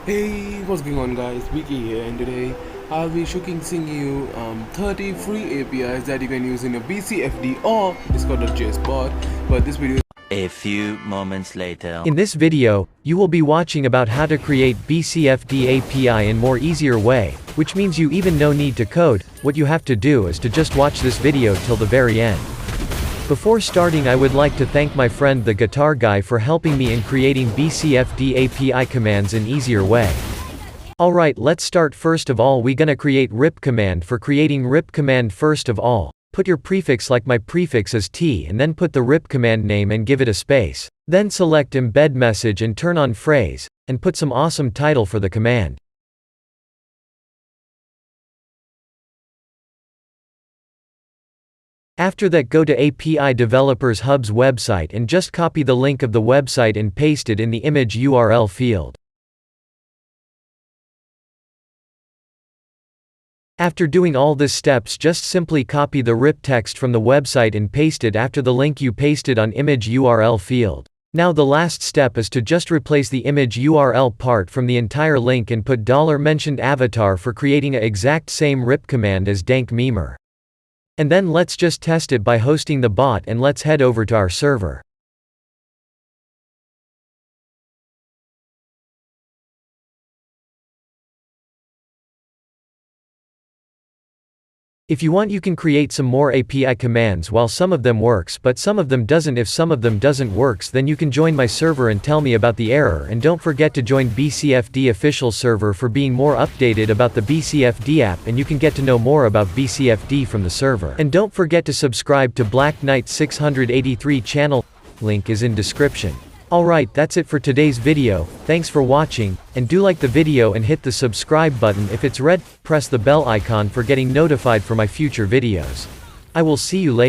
Hey, what's going on guys? Vicky here, and today I'll be showcasing you 30 free APIs that you can use in your BCFD or Discord.js bot. But this video A few moments later. In this video, you will be watching about how to create BCFD API in more easier way, which means you even no need to code. What you have to do is to just watch this video till the very end. Before starting, I would like to thank my friend the Guitar Guy for helping me in creating BCFD API commands in easier way. Alright, let's start. First of all, we gonna create rip command. For creating rip command, first of all, put your prefix like my prefix is T, and then put the rip command name and give it a space. Then select embed message and turn on phrase, and put some awesome title for the command. After that, go to API Developers Hub's website and just copy the link of the website and paste it in the image URL field. After doing all these steps, just simply copy the rip text from the website and paste it after the link you pasted on image URL field. Now the last step is to just replace the image URL part from the entire link and put $mentioned avatar for creating a exact same rip command as dank memer. And then let's just test it by hosting the bot, and let's head over to our server. If you want, you can create some more API commands while some of them works but some of them doesn't. If some of them doesn't works, then you can join my server and tell me about the error, and don't forget to join BCFD official server for being more updated about the BCFD app, and you can get to know more about BCFD from the server. And don't forget to subscribe to Black Knight 683 channel, link is in description. Alright, that's it for today's video. Thanks for watching, and do like the video and hit the subscribe button if it's red. Press the bell icon for getting notified for my future videos. I will see you later.